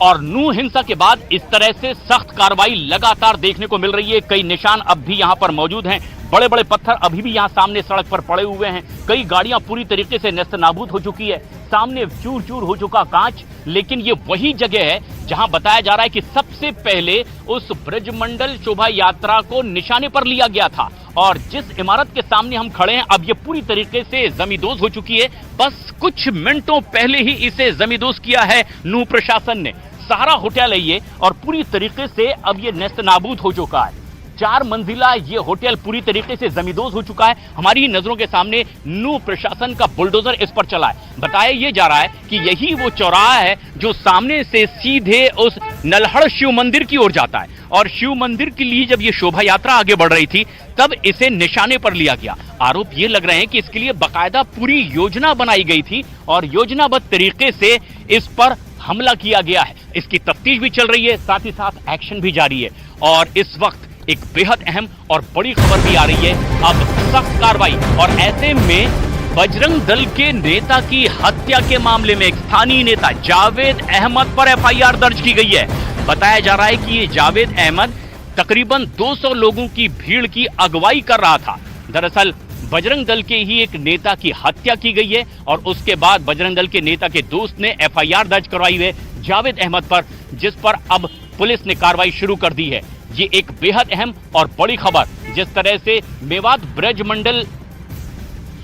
और नूह हिंसा के बाद इस तरह से सख्त कार्रवाई लगातार देखने को मिल रही है। कई निशान अब भी यहां पर मौजूद हैं, बड़े बड़े पत्थर अभी भी यहां सामने सड़क पर पड़े हुए हैं, कई गाड़ियां पूरी तरीके से नेस्तनाबूद हो चुकी है, सामने चूर चूर हो चुका कांच। लेकिन ये वही जगह है जहां बताया जा रहा है कि सबसे पहले उस ब्रजमंडल शोभा यात्रा को निशाने पर लिया गया था और जिस इमारत के सामने हम खड़े हैं अब ये पूरी तरीके से जमींदोज हो चुकी है। बस कुछ मिनटों पहले ही इसे जमींदोज किया है नूह प्रशासन ने। सहारा होटल है ये और पूरी तरीके से अब ये नेस्तनाबूद हो चुका है। 4 मंजिला ये होटल पूरी तरीके से जमींदोज हो चुका है। हमारी ही नजरों के सामने नूह प्रशासन का बुलडोजर इस पर चला है। बताया ये जा रहा है कि यही वो चौराहा है जो सामने से सीधे उस नल्हड़ शिव मंदिर की ओर जाता है और शिव मंदिर के लिए जब ये शोभा यात्रा आगे बढ़ रही थी तब इसे निशाने पर लिया गया। आरोप ये लग रहे हैं कि इसके लिए बाकायदा पूरी योजना बनाई गई थी और योजनाबद्ध तरीके से इस पर हमला किया गया है। इसकी तफ्तीश भी चल रही है, साथ ही साथ एक्शन भी जारी है और इस वक्त एक बेहद अहम और बड़ी खबर भी आ रही है। अब सख्त कार्रवाई और ऐसे में बजरंग दल के नेता की हत्या के मामले में एक स्थानीय नेता जावेद अहमद पर एफआईआर दर्ज की गई है। बताया जा रहा है कि ये जावेद अहमद तकरीबन 200 लोगों की भीड़ की अगुवाई कर रहा था। दरअसल बजरंग दल के ही एक नेता की हत्या की गई है और उसके बाद बजरंग दल के नेता के दोस्त ने एफआईआर दर्ज करवाई है जावेद अहमद पर, जिस पर अब पुलिस ने कार्रवाई शुरू कर दी है। ये एक बेहद अहम और बड़ी खबर, जिस तरह से मेवात ब्रजमंडल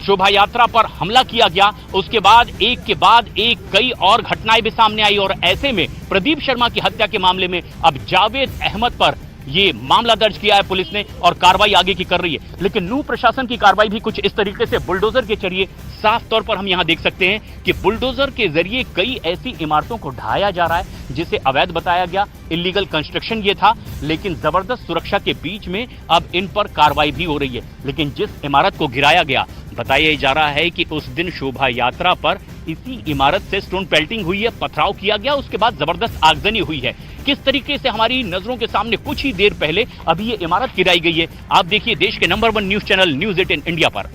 शोभा यात्रा पर हमला किया गया उसके बाद एक कई और घटनाएं भी सामने आई और ऐसे में प्रदीप शर्मा की हत्या के मामले में अब जावेद अहमद पर ये मामला दर्ज किया है पुलिस ने और कार्रवाई आगे की कर रही है। लेकिन नूह प्रशासन की कार्रवाई भी कुछ इस तरीके से बुलडोजर के जरिए साफ तौर पर हम यहां देख सकते हैं कि बुलडोजर के जरिए कई ऐसी इमारतों को ढाया जा रहा है जिसे अवैध बताया गया, इलीगल कंस्ट्रक्शन ये था, लेकिन जबरदस्त सुरक्षा के बीच में अब इन पर कार्रवाई भी हो रही है। लेकिन जिस इमारत को गिराया गया बताया जा रहा है कि उस दिन शोभा यात्रा पर इसी इमारत से स्टोन पेल्टिंग हुई है, पथराव किया गया, उसके बाद जबरदस्त आगजनी हुई है। किस तरीके से हमारी नजरों के सामने कुछ ही देर पहले अभी ये इमारत गिराई गई है, आप देखिए देश के number 1 news channel news 18 India पर।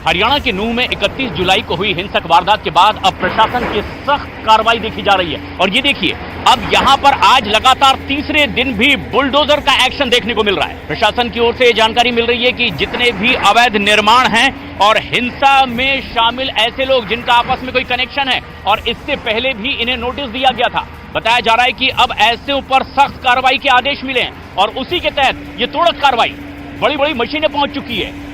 हरियाणा के नूह में 31 जुलाई को हुई हिंसक वारदात के बाद अब प्रशासन की सख्त कार्रवाई देखी जा रही है और ये देखिए अब यहां पर आज लगातार तीसरे दिन भी बुलडोजर का एक्शन देखने को मिल रहा है। प्रशासन की ओर से ये जानकारी मिल रही है कि जितने भी अवैध निर्माण हैं और हिंसा में शामिल ऐसे लोग जिनका आपस में कोई कनेक्शन है और इससे पहले भी इन्हें नोटिस दिया गया था, बताया जा रहा है कि अब ऐसे ऊपर सख्त कार्रवाई के आदेश मिले हैं और उसी के तहत ये तोड़क कार्रवाई, बड़ी बड़ी मशीनें पहुंच चुकी है।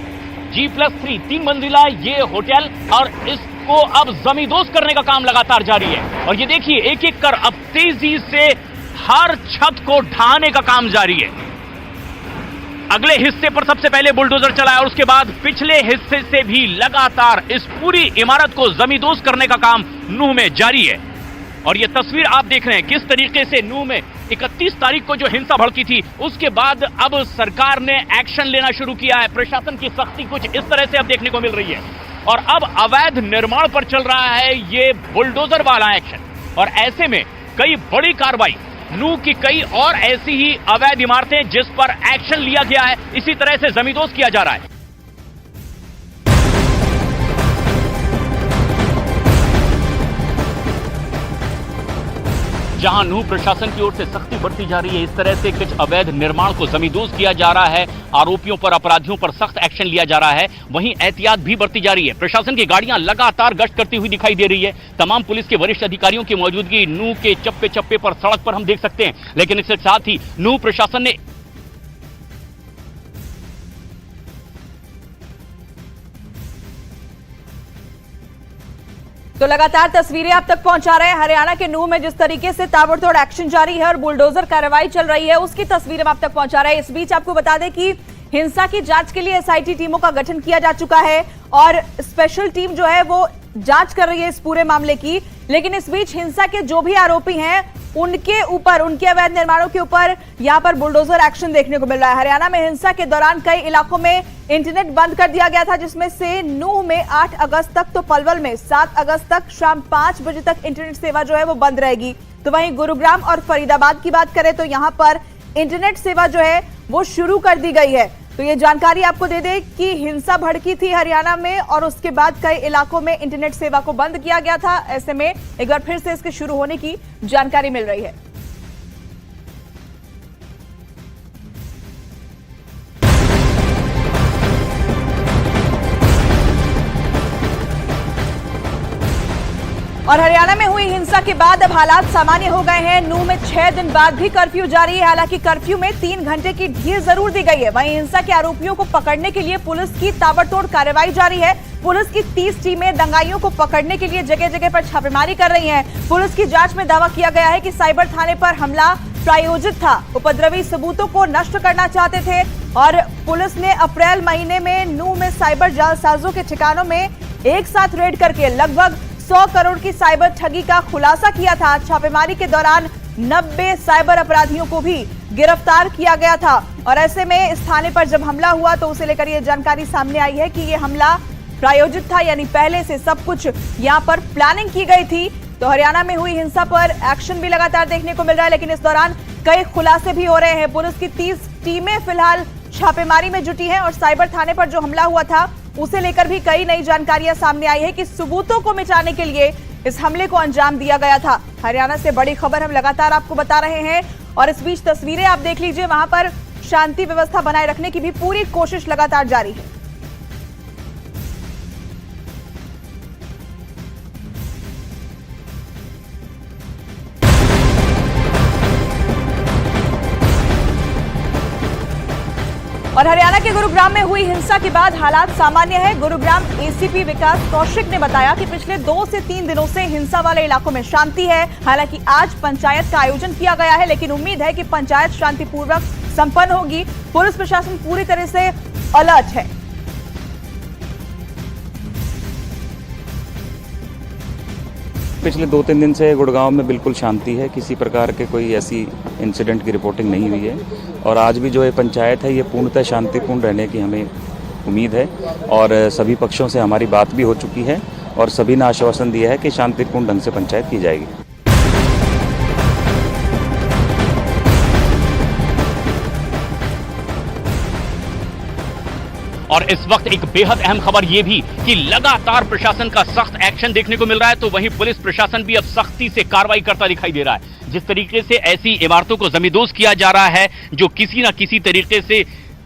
G+3 3 मंजिला ये होटल और इसको अब जमींदोज करने का काम लगातार जारी है और ये देखिए एक एक कर अब तेजी से हर छत को ढाने का काम जारी है। अगले हिस्से पर सबसे पहले बुलडोजर चलाया और उसके बाद पिछले हिस्से से भी लगातार इस पूरी इमारत को जमींदोज करने का काम नूह में जारी है। और ये तस्वीर आप देख रहे हैं किस तरीके से नूह में 31 तारीख को जो हिंसा भड़की थी उसके बाद अब सरकार ने एक्शन लेना शुरू किया है। प्रशासन की सख्ती कुछ इस तरह से अब देखने को मिल रही है और अब अवैध निर्माण पर चल रहा है ये बुलडोजर वाला एक्शन और ऐसे में कई बड़ी कार्रवाई, नूह की कई और ऐसी ही अवैध इमारतें जिस पर एक्शन लिया गया है, इसी तरह से जमींदोज किया जा रहा है। जहां नूह प्रशासन की ओर से सख्ती बरती जा रही है, इस तरह से कुछ अवैध निर्माण को जमींदोज किया जा रहा है, आरोपियों पर, अपराधियों पर सख्त एक्शन लिया जा रहा है, वहीं एहतियात भी बरती जा रही है। प्रशासन की गाड़ियां लगातार गश्त करती हुई दिखाई दे रही है। तमाम पुलिस के वरिष्ठ अधिकारियों की मौजूदगी नूह के चप्पे चप्पे पर, सड़क पर हम देख सकते हैं। लेकिन इसके साथ ही नूह प्रशासन ने तो लगातार तस्वीरें आप तक पहुंचा रहे हैं। हरियाणा के नूह में जिस तरीके से ताबड़तोड़ एक्शन जारी है और बुलडोजर कार्रवाई चल रही है उसकी तस्वीरें आप तक पहुंचा रहे हैं। इस बीच आपको बता दें कि हिंसा की जांच के लिए एसआईटी टीमों का गठन किया जा चुका है और स्पेशल टीम जो है वो जांच कर रही है इस पूरे मामले की। लेकिन इस बीच हिंसा के जो भी आरोपी हैं उनके ऊपर, उनके अवैध निर्माणों के ऊपर यहां पर बुलडोजर एक्शन देखने को मिल रहा है। हरियाणा में हिंसा के दौरान कई इलाकों में इंटरनेट बंद कर दिया गया था, जिसमें से नूह में 8 अगस्त तक तो पलवल में 7 अगस्त तक शाम 5 बजे तक इंटरनेट सेवा जो है वो बंद रहेगी। तो वहीं गुरुग्राम और फरीदाबाद की बात करें तो यहां पर इंटरनेट सेवा जो है वो शुरू कर दी गई है। तो ये जानकारी आपको दे दें कि हिंसा भड़की थी हरियाणा में और उसके बाद कई इलाकों में इंटरनेट सेवा को बंद किया गया था। ऐसे में एक बार फिर से इसके शुरू होने की जानकारी मिल रही है। और हरियाणा में हुई हिंसा के बाद अब हालात सामान्य हो गए हैं। नूंह में 6 दिन बाद भी कर्फ्यू जारी है। हालांकि कर्फ्यू में 3 घंटे की ढील जरूर दी गई है। वहीं हिंसा के आरोपियों को पकड़ने के लिए पुलिस की ताबड़तोड़ कार्रवाई जारी है। पुलिस की 30 टीमें दंगाइयों को पकड़ने के लिए जगह जगह पर छापेमारी कर रही हैं। पुलिस की जांच में दावा किया गया है कि साइबर थाने पर हमला प्रायोजित था। उपद्रवी सबूतों को नष्ट करना चाहते थे और पुलिस ने अप्रैल महीने में नूंह में साइबर जालसाजों के ठिकानों में एक साथ रेड करके लगभग 100 करोड़ की साइबर ठगी का खुलासा किया था। छापेमारी के दौरान 90 साइबर अपराधियों को भी गिरफ्तार किया गया था। और ऐसे में इस थाने पर जब हमला हुआ तो उसे लेकर यह जानकारी सामने आई है कि यह हमला प्रायोजित था, यानी पहले से सब कुछ यहां पर प्लानिंग की गई थी। तो हरियाणा में हुई हिंसा पर एक्शन भी लगातार देखने को मिल रहा है, लेकिन इस दौरान कई खुलासे भी हो रहे हैं। पुलिस की 30 टीमें फिलहाल छापेमारी में जुटी हैं और साइबर थाने पर जो हमला हुआ था उसे लेकर भी कई नई जानकारियां सामने आई है कि सबूतों को मिटाने के लिए इस हमले को अंजाम दिया गया था। हरियाणा से बड़ी खबर हम लगातार आपको बता रहे हैं और इस बीच तस्वीरें आप देख लीजिए। वहां पर शांति व्यवस्था बनाए रखने की भी पूरी कोशिश लगातार जारी है। और हरियाणा के गुरुग्राम में हुई हिंसा के बाद हालात सामान्य है। गुरुग्राम एसीपी विकास कौशिक ने बताया कि पिछले 2 से 3 दिनों से हिंसा वाले इलाकों में शांति है। हालांकि आज पंचायत का आयोजन किया गया है, लेकिन उम्मीद है कि पंचायत शांतिपूर्वक संपन्न होगी। पुलिस प्रशासन पूरी तरह से अलर्ट है। पिछले 2-3 दिन से गुड़गांव में बिल्कुल शांति है। किसी प्रकार के कोई ऐसी इंसिडेंट की रिपोर्टिंग नहीं हुई है और आज भी जो ये पंचायत है ये पूर्णतः शांतिपूर्ण रहने की हमें उम्मीद है और सभी पक्षों से हमारी बात भी हो चुकी है और सभी ने आश्वासन दिया है कि शांतिपूर्ण ढंग से पंचायत की जाएगी। और इस वक्त एक बेहद अहम खबर यह भी कि लगातार प्रशासन का सख्त एक्शन देखने को मिल रहा है, तो वहीं पुलिस प्रशासन भी अब सख्ती से कार्रवाई करता दिखाई दे रहा है। जिस तरीके से ऐसी इमारतों को जमींदोज किया जा रहा है जो किसी न किसी तरीके से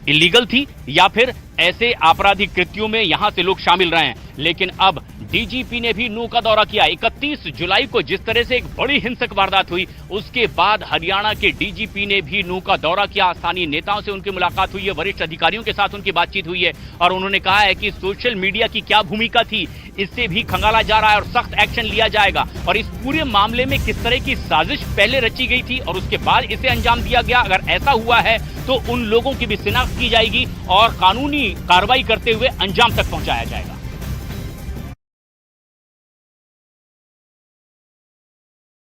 इलीगल थी या फिर ऐसे आपराधिक कृत्यों में यहां से लोग शामिल रहे हैं, लेकिन अब डीजीपी ने भी नूंह का दौरा किया। 31 जुलाई को जिस तरह से एक बड़ी हिंसक वारदात हुई उसके बाद हरियाणा के डीजीपी ने भी नूंह का दौरा किया। स्थानीय नेताओं से उनकी मुलाकात हुई है, वरिष्ठ अधिकारियों के साथ उनकी बातचीत हुई है और उन्होंने कहा है कि सोशल मीडिया की क्या भूमिका थी इससे भी खंगाला जा रहा है और सख्त एक्शन लिया जाएगा। और इस पूरे मामले में किस तरह की साजिश पहले रची गई थी और उसके बाद इसे अंजाम दिया गया, अगर ऐसा हुआ है तो उन लोगों की भी शिनाख्त की जाएगी और कानूनी कार्रवाई करते हुए अंजाम तक पहुंचाया जाएगा।